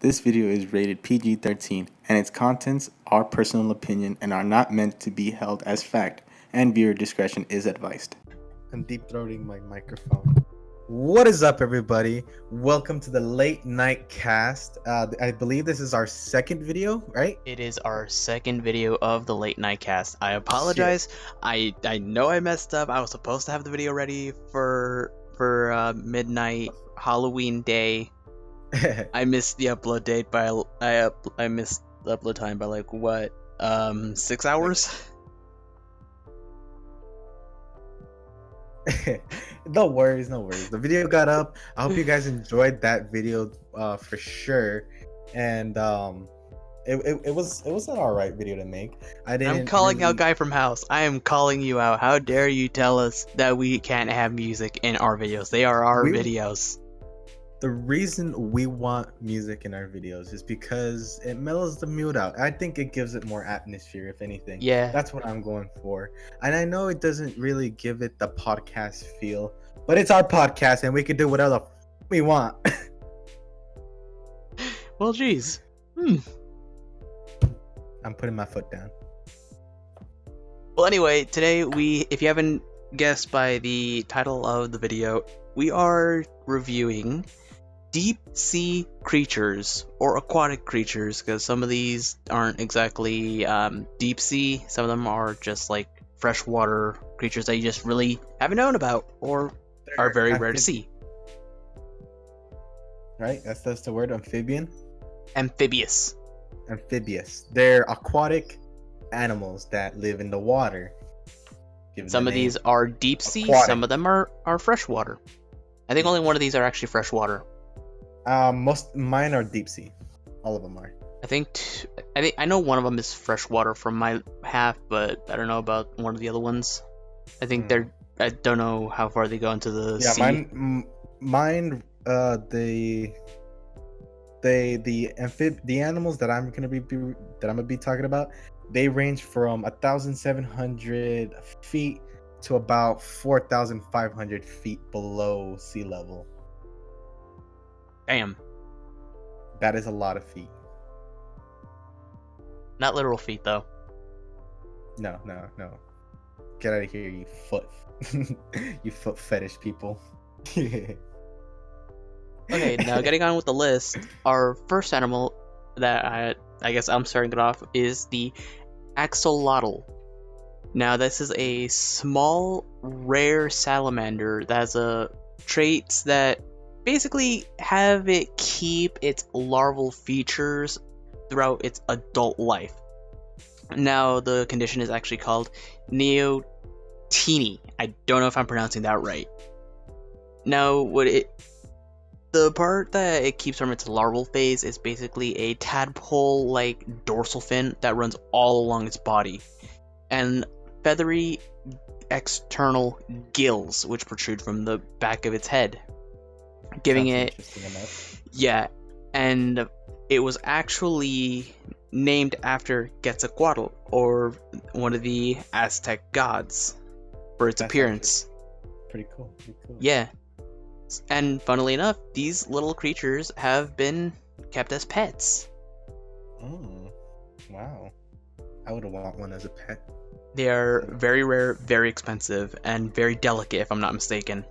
This video is rated PG-13 and its contents are personal opinion and are not meant to be held as fact, and viewer discretion is advised. I'm deep-throating my microphone. What is up, everybody? Welcome to the Late Night Cast. I believe this is our second video, right? It is our second video of the Late Night Cast. I apologize. I know I messed up. I was supposed to have the video ready for midnight Halloween day. I missed the upload date by I missed the upload time by like what 6 hours. No worries. The video got up. I hope you guys enjoyed that video for sure. And it was an alright video to make. I'm calling out Guy from House. I am calling you out. How dare you tell us that we can't have music in our videos? They are our videos. The reason we want music in our videos is because it mellows the mood out. I think it gives it more atmosphere, if anything. Yeah. That's what I'm going for. And I know it doesn't really give it the podcast feel, but it's our podcast and we can do whatever we want. Well, geez. I'm putting my foot down. Well, anyway, today if you haven't guessed by the title of the video, we are reviewing deep sea creatures or aquatic creatures, because some of these aren't exactly deep sea. Some of them are just like freshwater creatures that you just really haven't known about or are very rare to see. Right? That's the word, amphibian? Amphibious. They're aquatic animals that live in the water. Some of these are deep sea, some of them are freshwater. I think only one of these are actually freshwater. Mine are deep sea. All of them are. I know one of them is freshwater from my half, but I don't know about one of the other ones. I think I don't know how far they go into the sea. Mine the animals that I'm gonna be talking about, they range from 1,700 feet to about 4,500 feet below sea level. Damn. That is a lot of feet. Not literal feet, though. No. Get out of here, you foot fetish people. Okay, now getting on with the list, our first animal that I guess I'm starting it off is the axolotl. Now, this is a small, rare salamander that has traits that basically have it keep its larval features throughout its adult life. Now, the condition is actually called neoteny. I don't know if I'm pronouncing that right. Now, the part that it keeps from its larval phase is basically a tadpole-like dorsal fin that runs all along its body, and feathery external gills which protrude from the back of its head, giving it and it was actually named after Quetzalcoatl, or one of the Aztec gods, for its appearance. Pretty cool. Yeah. And funnily enough, these little creatures have been kept as pets. Wow. I would want one as a pet. They are very rare, very expensive, and very delicate, if I'm not mistaken.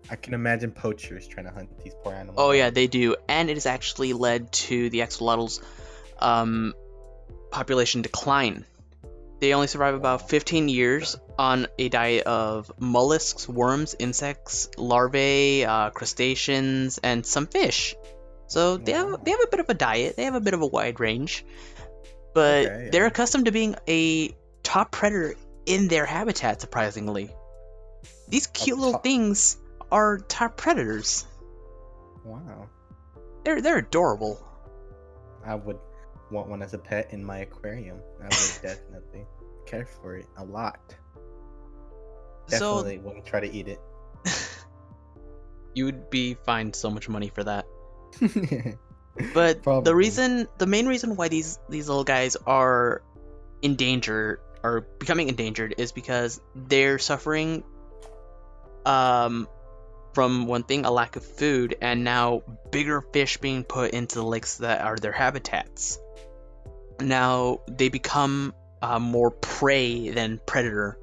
I can imagine poachers trying to hunt these poor animals. Oh yeah, they do. And it has actually led to the axolotl's population decline. They only survive about 15 years on a diet of mollusks, worms, insects, larvae, crustaceans, and some fish. So they have a bit of a diet. They have a bit of a wide range. But they're accustomed to being a top predator in their habitat, surprisingly. These cute little things are top predators. Wow. They're adorable. I would want one as a pet in my aquarium. I would definitely care for it a lot. Definitely wouldn't try to eat it. You would be fined so much money for that. But Probably. the main reason why these little guys are endangered or becoming endangered is because they're suffering from one thing, a lack of food, and now bigger fish being put into the lakes that are their habitats. Now they become more prey than predator.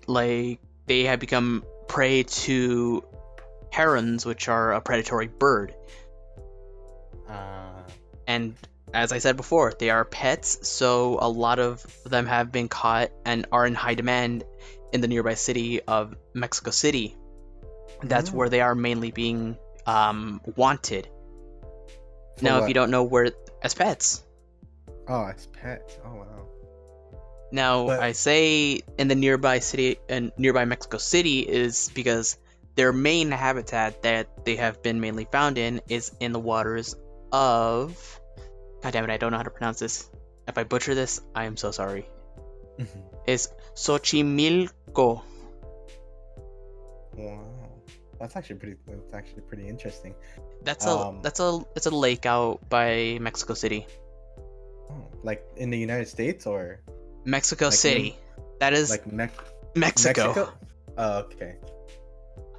Like, they have become prey to herons, which are a predatory bird. And as I said before, they are pets, so a lot of them have been caught and are in high demand in the nearby city of Mexico City. That's where they are mainly being wanted. Now, if you don't know, where as pets. Oh, as pets. Oh, wow. Now, I say in the nearby city and nearby Mexico City is because their main habitat that they have been mainly found in is in the waters of... God damn it, I don't know how to pronounce this. If I butcher this, I am so sorry. It's Xochimilco. Wow. That's actually pretty interesting. It's a lake out by Mexico City. Oh, like in the United States or Mexico City? That is like Mexico. Oh, okay.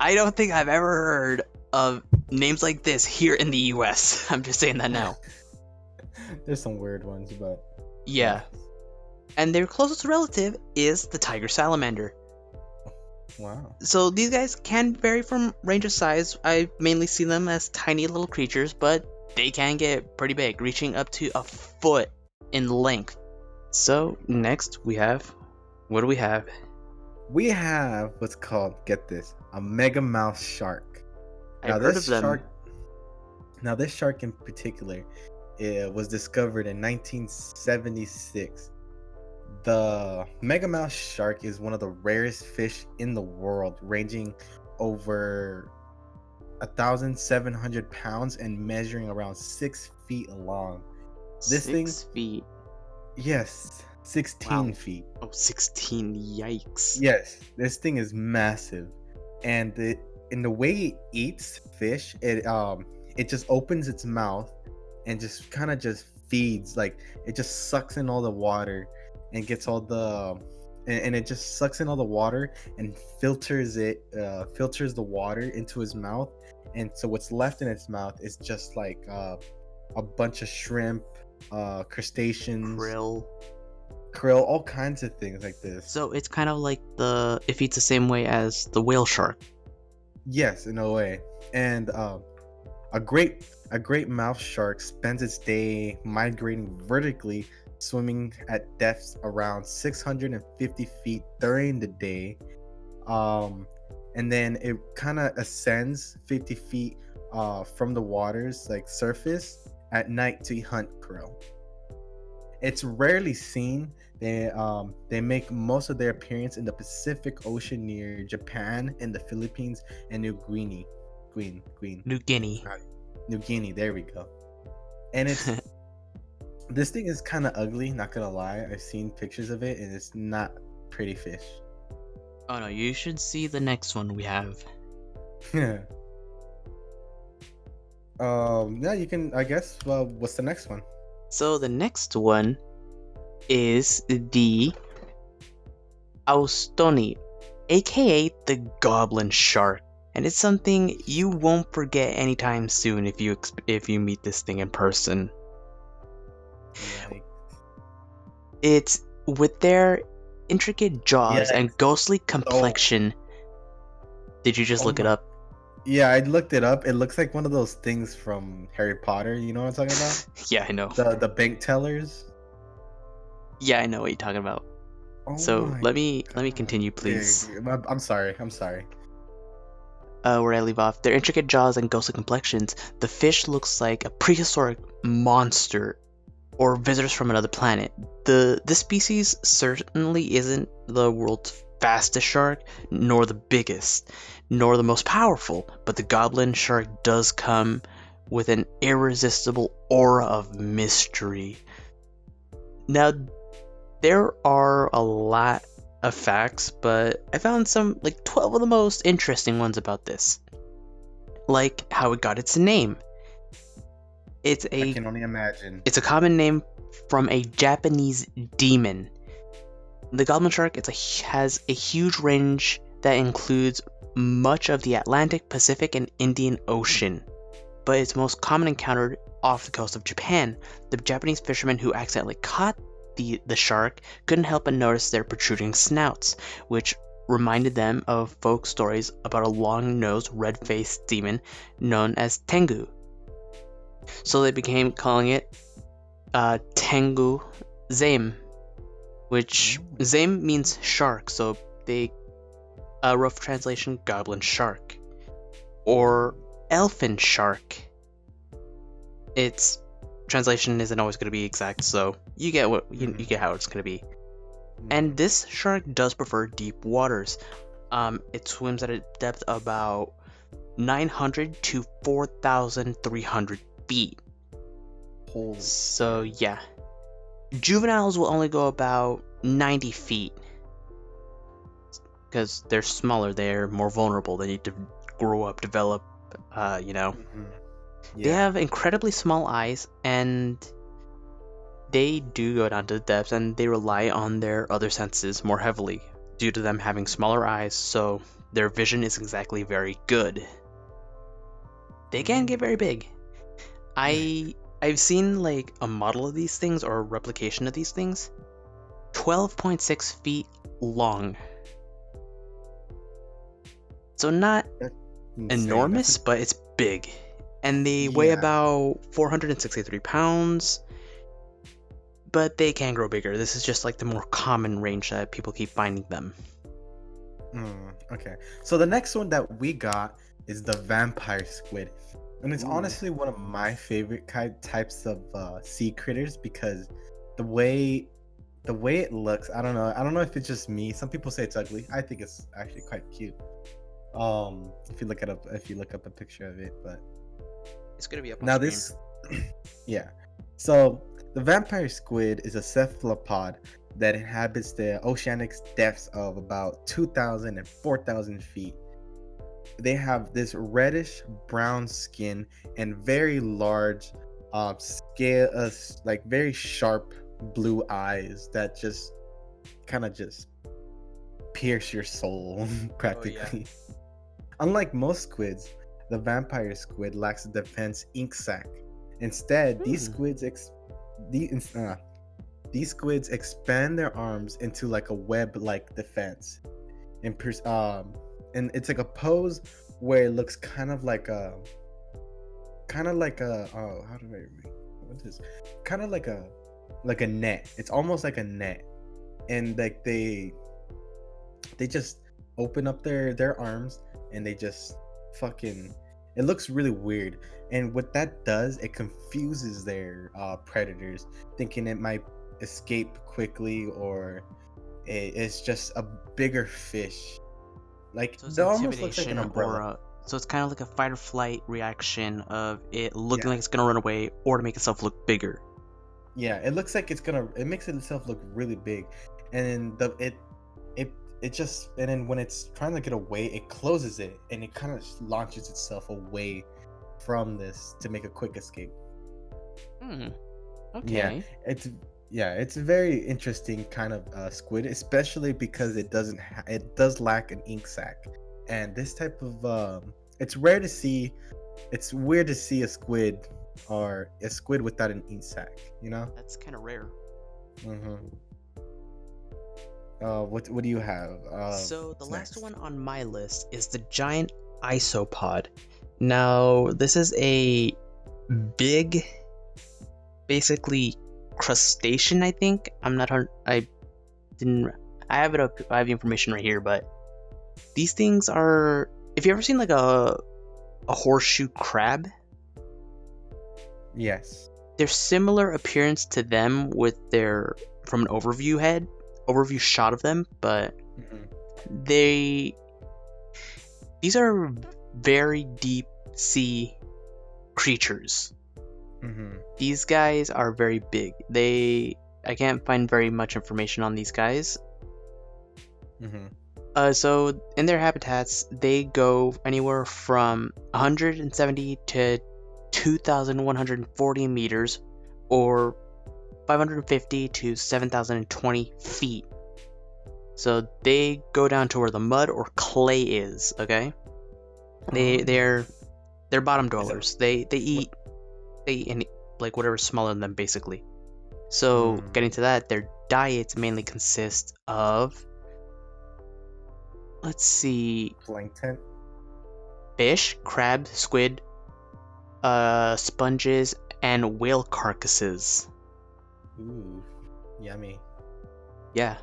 I don't think I've ever heard of names like this here in the US. I'm just saying that now. There's some weird ones, but yeah. And their closest relative is the tiger salamander. Wow. So these guys can vary from range of size. I mainly see them as tiny little creatures, but they can get pretty big, reaching up to a foot in length. So next we have, what do we have? We have what's called, get this, a megamouth shark. I've heard of them. Now this shark in particular, it was discovered in 1976. The megamouth shark is one of the rarest fish in the world, ranging over 1,700 pounds and measuring around 6 feet long. This 6 feet? Yes, 16 feet. Oh, 16, yikes. Yes, this thing is massive. And in the way it eats fish, it just opens its mouth and just kind of just feeds, like it just sucks in all the water and gets all the and it just sucks in all the water and filters the water into his mouth, and so what's left in its mouth is just like a bunch of shrimp, crustaceans, krill, all kinds of things like this. So it's kind of like it eats the same way as the whale shark. Yes, in a way. And a great mouth shark spends its day migrating vertically, swimming at depths around 650 feet during the day, and then it kind of ascends 50 feet from the water's like surface at night to hunt krill. It's rarely seen. They make most of their appearance in the Pacific Ocean near Japan and the Philippines and New Guinea. New Guinea. New Guinea, there we go. And it's this thing is kind of ugly, not gonna lie. I've seen pictures of it and it's not pretty fish. Oh no, you should see the next one we have. Yeah. Yeah, you can, I guess. Well, what's the next one? So the next one is the Austoni, aka the goblin shark. And it's something you won't forget anytime soon if you meet this thing in person. Like... It's with their intricate jaws and ghostly complexion. Did you just look it up? Yeah, I looked it up. It looks like one of those things from Harry Potter. You know what I'm talking about? Yeah, I know. The bank tellers. Yeah, I know what you're talking about. Oh so let me continue, please. Yeah, I'm sorry. Where I leave off, their intricate jaws and ghostly complexions, the fish looks like a prehistoric monster or visitors from another planet. This species certainly isn't the world's fastest shark, nor the biggest, nor the most powerful, but the goblin shark does come with an irresistible aura of mystery. Now, there are a lot of facts, but I found some, like 12 of the most interesting ones about this. Like how it got its name. I can only imagine. It's a common name from a Japanese demon. The goblin shark has a huge range that includes much of the Atlantic, Pacific, and Indian Ocean, but it's most common encountered off the coast of Japan. The Japanese fishermen who accidentally caught the shark couldn't help but notice their protruding snouts, which reminded them of folk stories about a long-nosed, red-faced demon known as Tengu. So they began calling it Tengu Zame, which Zame means shark, so they rough translation, goblin shark, or elfin shark. Its translation isn't always going to be exact, so you get you get how it's going to be. And this shark does prefer deep waters. It swims at a depth of about 900 to 4,300 feet. Holy. So yeah, juveniles will only go about 90 feet because they're smaller. They're more vulnerable. They need to grow up, develop. They have incredibly small eyes, and they do go down to the depths, and they rely on their other senses more heavily due to them having smaller eyes, so their vision is exactly very good. They can get very big. I've seen like a model of these things or a replication of these things, 12.6 feet long. So not enormous, but it's big. And they weigh about 463 pounds. But they can grow bigger. This is just like the more common range that people keep finding them. Okay. So the next one that we got is the vampire squid. And it's honestly one of my favorite types of sea critters because the way it looks, I don't know if it's just me. Some people say it's ugly. I think it's actually quite cute. If you look up a picture of it, but it's gonna be up on now screen. Yeah. So the vampire squid is a cephalopod that inhabits the oceanic depths of about 2,000 and 4,000 feet. They have this reddish brown skin and very large like very sharp blue eyes that just kind of just pierce your soul practically. Unlike most squids, the vampire squid lacks a defense ink sac. Instead, these squids expand their arms into like a web-like defense, and it's like a pose where it looks kind of like a net. It's almost like a net, and like they just open up their arms and they just fucking. It looks really weird, and what that does, it confuses their predators, thinking it might escape quickly or it's just a bigger fish. Like so it's it almost looks like an umbrella. So it's kind of like a fight or flight reaction of it looking like it's gonna run away or to make itself look bigger. Yeah, it looks like it makes itself look really big, and then and then when it's trying to get away, it closes it and it kind of launches itself away from this to make a quick escape. Okay. It's a very interesting kind of squid, especially because it does lack an ink sac, and this type of it's weird to see a squid or a squid without an ink sac. That's kind of rare. What do you have? So the last one on my list is the giant isopod. Now this is a big, basically crustacean. I think I have it up. I have the information right here, but these things are. Have you ever seen like a horseshoe crab? Yes. They're similar appearance to them with their from an overview shot of them, but these are very deep sea creatures. These guys are very big. I can't find very much information on these guys. So in their habitats, they go anywhere from 170 to 2,140 meters, or 550 to 7,020 feet. So they go down to where the mud or clay is. Okay, they're bottom dwellers. They eat any like whatever's smaller than them basically. So getting to that, their diets mainly consist of, let's see, Plankton. fish, crab, squid, sponges, and whale carcasses. Ooh, yummy. Yeah,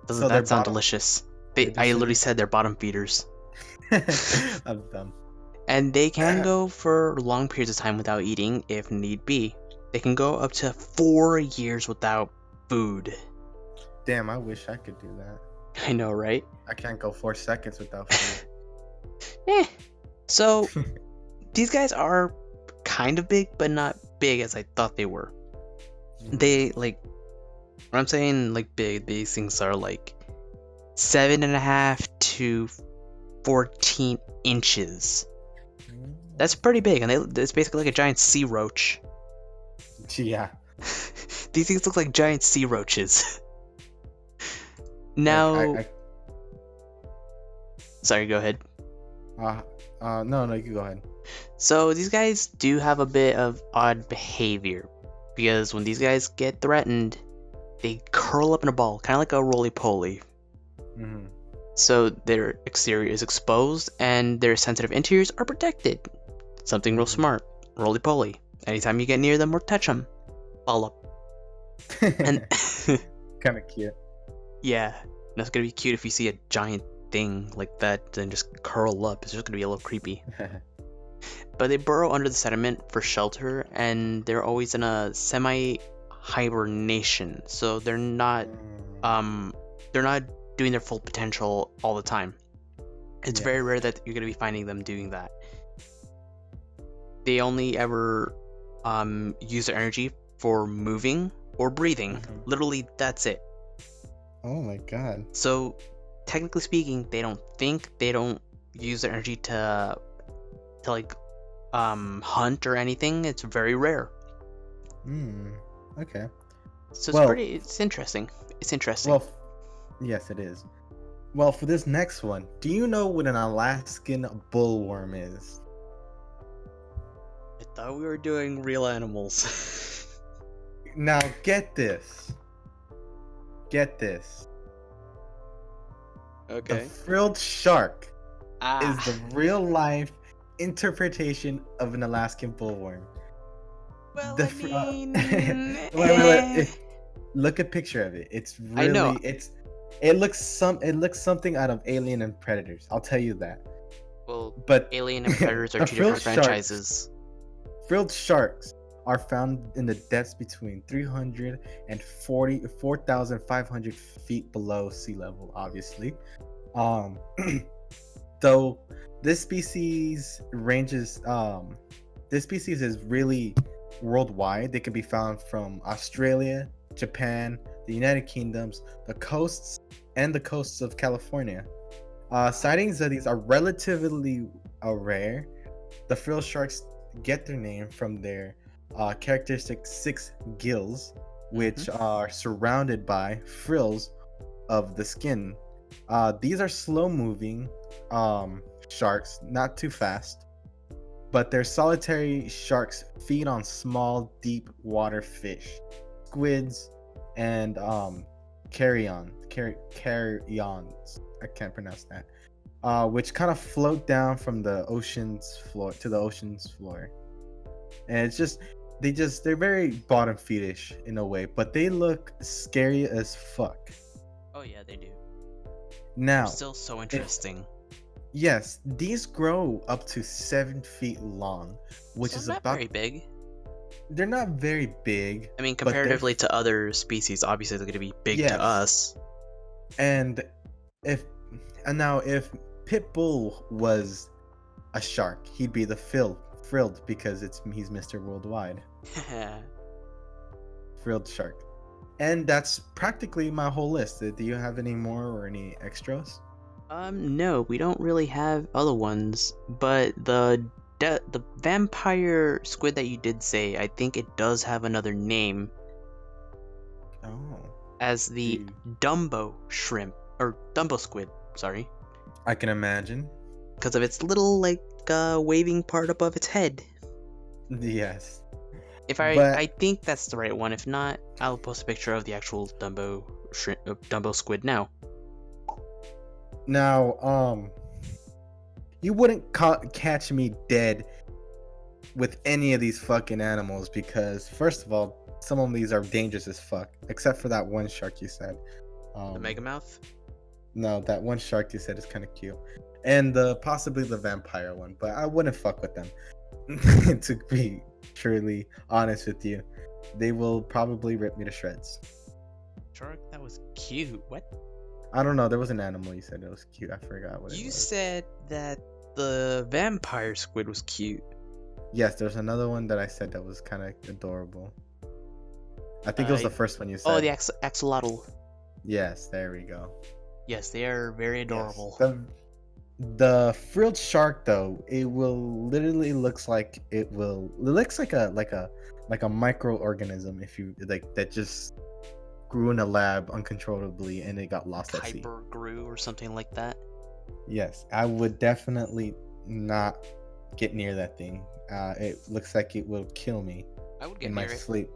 doesn't So they're that sound bottom- delicious? They're I literally just- said they're bottom feeders. of them. And they can go for long periods of time without eating if need be. They can go up to 4 years without food. Damn, I wish I could do that. I know, right? I can't go 4 seconds without food. So, these guys are kind of big, but not big as I thought they were. They, like, when I'm saying, like, big, these things are, like, 7.5 to 14 inches. That's pretty big, and it's basically like a giant sea roach. Yeah. These things look like giant sea roaches. Now, sorry, go ahead. No, you can go ahead. So these guys do have a bit of odd behavior, because when these guys get threatened, they curl up in a ball, kind of like a roly-poly. Mm-hmm. So their exterior is exposed, and their sensitive interiors are protected. Something real smart. Roly-poly. Anytime you get near them or touch them, ball up. And Kind of cute. yeah, that's gonna be cute if you see a giant thing like that and just curl up. It's just gonna be a little creepy. But they burrow under the sediment for shelter, and they're always in a semi-hibernation. So they're not doing their full potential all the time. It's very rare that you're gonna be finding them doing that. They only ever use their energy for moving or breathing. Literally, that's it. Oh my god. So, technically speaking, they don't think, they don't use their energy to like hunt or anything. It's very rare. Okay. So Well- it's interesting. It's interesting. Well, yes, it is. Well, for this next one, do you know what an Alaskan bullworm is? I thought we were doing real animals. Now, get this. Get this. The frilled shark is the real life interpretation of an Alaskan bullworm. Well, The I fr- mean, wait. Look at picture of it. It's really I know. it looks something out of Alien and Predators. I'll tell you that. Well, But Alien and Predators are the two different frilled sharks- franchises. Frilled sharks are found in the depths between 300 and 4,500 feet below sea level, obviously. Though this species is really worldwide. They can be found from Australia, Japan, the United Kingdoms, the coasts of California. Sightings of these are relatively rare. The frilled sharks get their name from their characteristic 6 gills, which are surrounded by frills of the skin. These are slow-moving sharks, not too fast, but their solitary sharks feed on small, deep water fish, squids, and carrions. I can't pronounce that. Which kind of float down from the ocean's floor to the ocean's floor. And it's just they're very bottom feedish in a way, but they look scary as fuck. Oh yeah, they do. Now, Still so interesting. yes, these grow up to 7 feet long, which So is not about. very big. They're not very big, I mean, but they're- comparatively to other species, obviously they're going to be big Yes. to us. and if Pitbull was a shark, he'd be the frilled because he's Mr. Worldwide. Frilled shark. And that's practically my whole list. Do you have any more or any extras? No, we don't really have other ones, but the vampire squid that you did say, I think it does have another name Oh. as the Do- Dumbo shrimp, or Dumbo squid, sorry, I can imagine. because of its little like waving part above its head. Yes. If But I think that's the right one. If not, I'll post a picture of the actual Dumbo squid now. now, you wouldn't catch me dead with any of these fucking animals because, first of all, some of these are dangerous as fuck. Except for that one shark you said. The Megamouth. No, that one shark you said is kind of cute, and possibly the vampire one, but I wouldn't fuck with them. To be truly honest with you, they will probably rip me to shreds. Shark, that was cute. What? I don't know. There was an animal you said it was cute. I forgot what it You was. said that the vampire squid was cute. Yes, there's another one that I said that was kind of adorable. I think it was the first one you said. Oh, the axolotl. Yes, there we go. Yes, they are very adorable. Yes. The frilled shark though, it will literally looks like a microorganism if you like that just grew in a lab uncontrollably and it got lost at sea. Hyper grew or something like that. Yes, I would definitely not get near that thing. It looks like it will kill me I would get in my near it. sleep.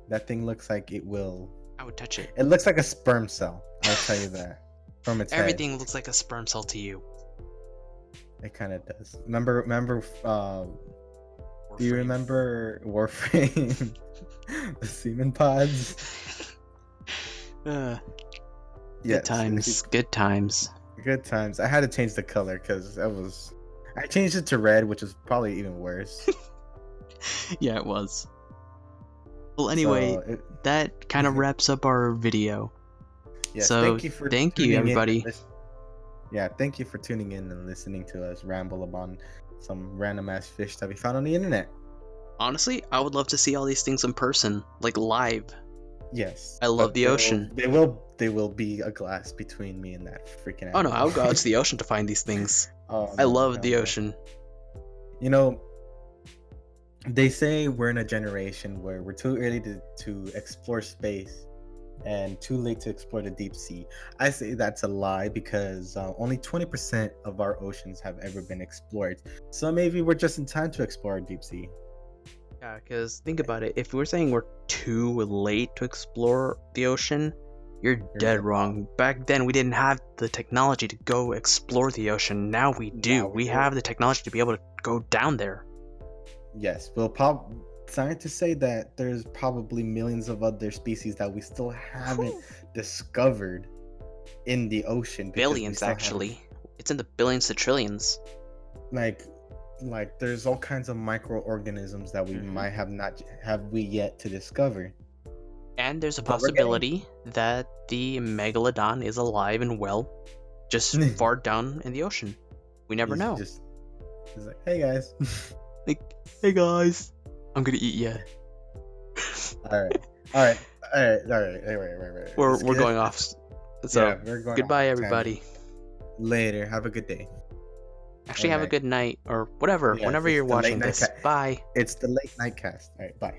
That thing looks like it will. I would touch it. It looks like a sperm cell. I'll tell you that. From its Everything looks like a sperm cell to you. head. It kind of does. Remember. Do you Warframe. remember Warframe? The semen pods. Good Yes, times. Good times. Good times. I had to change the color because I changed it to red, which is probably even worse. Yeah, it was. Well, anyway, So that kind of wraps up our video. yes, So, thank you thank you, tuning in and everybody. Yeah, thank you for tuning in and listening to us ramble about some random ass fish that we found on the internet. Honestly, I would love to see all these things in person, like live. Yes. I love but the ocean. They will be a glass between me and that freaking Oh no, animal. I would go out to the ocean to find these things. Oh, I no, love no, the no. ocean. You know, they say we're in a generation where we're too early to explore space and too late to explore the deep sea. I say that's a lie because only 20% of our oceans have ever been explored. So maybe we're just in time to explore our deep sea. Yeah, because think about it. If we're saying we're too late to explore the ocean, you're dead dead wrong. Back then, we didn't have the technology to go explore the ocean. Now we do. Now we We do. have the technology to be able to go down there. Yes, scientists say that there's probably millions of other species that we still haven't discovered in the ocean. because we Billions, still haven't- actually. It's in the billions to trillions. Like there's all kinds of microorganisms that we Mhm. might have we yet to discover. And there's a But we're possibility that the megalodon is alive and well, just far down in the ocean. We never know. He's like, hey guys. Like, hey guys, I'm gonna eat ya. all right. We're Let's get- going off. So yeah, we're going goodbye, off the everybody. tangent. Later. Have a good day. Actually, have a night. good night or whatever. Yes, whenever it's you're the late watching night this. Bye. It's the late night cast. All right, bye.